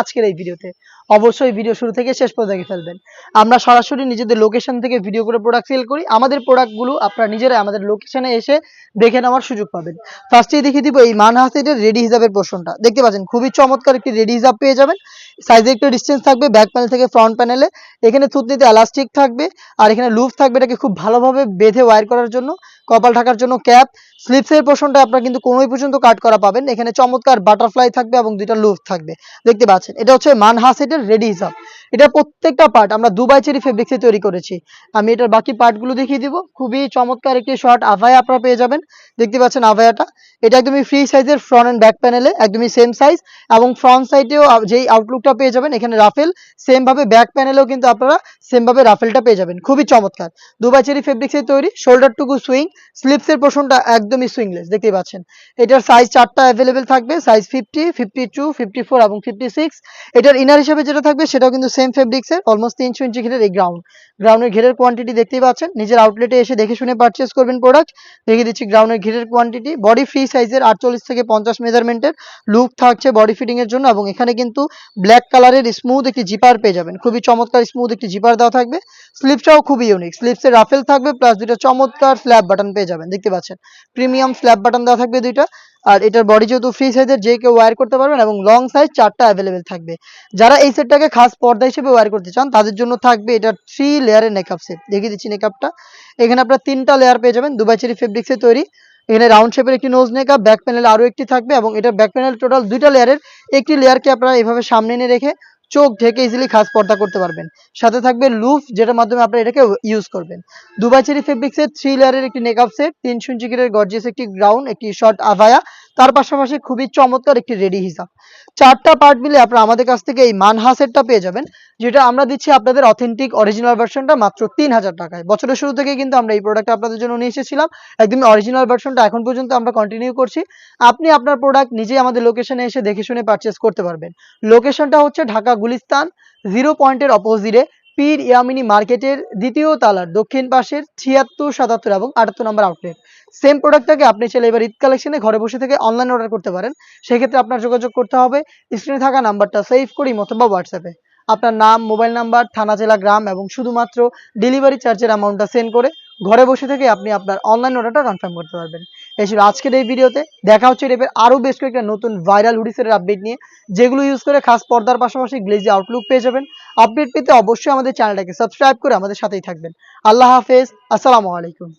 আজকের এই ভিডিওতে। অবশ্যই ভিডিও শুরু থেকে শেষ পর্যন্ত দেখে ফেলবেন। আমরা সরাসরি নিজেদের লোকেশন থেকে ভিডিও করে প্রোডাক্ট সেল করি। আমাদের প্রোডাক্টগুলো আপনারা নিজেরাই আমাদের লোকেশনে এসে দেখে নেওয়ার সুযোগ পাবেন। ফার্স্টেই দেখিয়ে দিব এই মানহাসেটের রেডি হিজাবের পোর্শনটা। দেখতে পাচ্ছেন খুবই চমৎকার একটি রেডি হিজাব পেয়ে যাবেন। সাইজে একটু ডিসটেন্স থাকবে ব্যাক প্যানেল থেকে ফ্রন্ট প্যানেলে। এখানে থুতনিতে এলাস্টিক থাকবে আর এখানে লুপ থাকবে, এটাকে খুব ভালোভাবে বেঁধে ওয়্যার করার জন্য। কপাল ঢাকার জন্য ক্যাপ। স্লিপসের পোর্শনটা আপনারা কিন্তু কোনোই পর্যন্ত কাট করা পাবেন। এখানে চমৎকার বাটারফ্লাই থাকবে এবং দুইটা লুপ থাকবে। দেখতে পাচ্ছেন এটা হচ্ছে মানহাসেটের রেডি হিজাব। এটা প্রত্যেকটা পার্ট আমরা দুবাই চেরি ফেব্রিক্সে তৈরি করেছি। আমি এটার বাকি পার্টগুলো দেখিয়ে দিব। খুবই চমৎকার একটি শর্ট আভায়া আপনারা পেয়ে যাবেন। দেখতে পাচ্ছেন আভায়াটা, এটা একদমই ফ্রি সাইজের ফ্রন্ট এন্ড ব্যাক প্যানেলে একদমই সেম সাইজ এবং ফ্রন্ট সাইডেও যেই আউটলুকটা পেয়ে যাবেন এখানে রাফেল, সেম ভাবে ব্যাক প্যানেলেও কিন্তু আপনারা সেম ভাবে রাফেলটা পেয়ে যাবেন। খুবই চমৎকার দুবাই চেরি ফেব্রিক্সের তৈরি। শোল্ডারটুকু সুইং, স্লিপসের পোর্শনটা একদমই সুইংলেস। দেখতেই পাচ্ছেন এটার সাইজ 4টা অ্যাভেলেবেল থাকবে, সাইজ 50, 52, 54 এবং 56। এটার ইনার হিসেবে যেটা থাকবে সেটাও কিন্তু সেম ফেব্রিক্সের, অলমোস্ট 300 ইঞ্চি ঘেরের এই গ্রাউন্ডের ঘেরের কোয়ান্টিটি দেখতেই পাচ্ছেন। নিজের আউটলেটে এসে দেখে শুনে পারচেস করবেন প্রোডাক্ট। দেখিয়ে দিচ্ছি গ্রাউন্ডের ঘেরের কোয়ান্টিটি। বডি ফ্রি সাইজের 48 থেকে 50 মেজারমেন্টের লুক থাকছে বডি ফিটিং এর জন্য এবং এখানে কিন্তু ব্ল্যাক কালারের স্মুথ একটি জিপার পেয়ে যাবেন। খুবই চমৎকার স্মুথ একটি জিপার দেওয়া থাকবে। স্লিপসটাও খুবই ইউনিক, স্লিপসে রাফেল থাকবে প্লাস দুইটা চমৎকার স্ল্যাব বাটন পেয়ে যাবেন। দেখতে পাচ্ছেন প্রিমিয়াম স্ল্যাব বাটন দেওয়া থাকবে দুইটা। আর এটার বডি যেহেতু ফ্রি সাইজের, যে কেউ ওয়্যার করতে পারবেন এবং লং সাইজ 4টা অ্যাভেলেবেল থাকবে। যারা এই সেটটাকে খাস পর্দা হিসেবে ওয়্যার করতে চান তাদের জন্য থাকবে এটা 3 লেয়ারের নেকআপ সেট। দেখিয়ে দিচ্ছি নেকআপটা। এখানে আপনারা 3টা লেয়ার পেয়ে যাবেন দুবাই চেরি ফেব্রিক্সে তৈরি। এখানে রাউন্ড শেপের একটি নোজ নেকআপ, ব্যাক প্যানেল আরো একটি থাকবে এবং এটার ব্যাক প্যানেল টোটাল 2টা লেয়ারের। একটি লেয়ারকে আপনারা এভাবে সামনে এনে রেখে চোখ ঢেকে ইজিলি খাস পর্দা করতে পারবেন। সাথে থাকবে লুফ, যেটার মাধ্যমে আপনারা এটাকে ইউজ করবেন। দুবাই চেরি ফেব্রিক্সের 3 লেয়ারের একটি নেকআপ সেট, 300 ইঞ্চি ঘেরের গর্জিয়াস একটি গ্রাউন্ড, একটি শর্ট আভায়া, তার পাশাপাশি খুবই চমৎকার একটি রেডি হিজাব। 4টা পার্ট মিলে আপনারা আমাদের কাছ থেকে এই মানহা সেটটা পেয়ে যাবেন, যেটা আমরা দিচ্ছি আপনাদের অথেন্টিক অরিজিনাল ভার্সনটা মাত্র 3000 টাকায়। বছরের শুরু থেকে কিন্তু আমরা এই প্রোডাক্টটা আপনাদের জন্য নিয়ে এসেছিলাম। একদমই অরিজিনাল ভার্সনটা এখন পর্যন্ত আমরা কন্টিনিউ করছি। আপনি আপনার প্রোডাক্ট নিজেই আমাদের লোকেশনে এসে দেখে শুনে পারচেস করতে পারবেন। লোকেশনটা হচ্ছে ঢাকা গুলিস্তান 0 পয়েন্টের অপোজিটে পীর ইয়ামিনী মার্কেটের 2য় তলার দক্ষিণ পাশের 76, 77 এবং 78 নম্বর আউটলেট। সেম প্রোডাক্টটাকে আপনি চাইলে এবার ঈদ কালেকশনে ঘরে বসে থেকে অনলাইন অর্ডার করতে পারেন। সেক্ষেত্রে আপনার যোগাযোগ করতে হবে স্ক্রিনে থাকা নাম্বারটা সেভ করি অথবা হোয়াটসঅ্যাপে আপনার নাম, মোবাইল নাম্বার, থানা, জেলা, গ্রাম এবং শুধুমাত্র ডেলিভারি চার্জের অ্যামাউন্টটা সেন্ড করে ঘরে বসে থেকে আপনি আপনার অনলাইন অর্ডারটা কনফার্ম করতে পারবেন। এই ছিল আজকের এই ভিডিওতে। দেখা হচ্ছে এর আরও বেশ কয়েকটা নতুন ভাইরাল হুডিসের আপডেট নিয়ে, যেগুলো ইউজ করে খাস পর্দার পাশাপাশি গ্লেজি আউটলুক পেয়ে যাবেন। আপডেট পেতে অবশ্যই আমাদের চ্যানেলটাকে সাবস্ক্রাইব করে আমাদের সাথেই থাকবেন। আল্লাহ হাফেজ, আসসালামু আলাইকুম।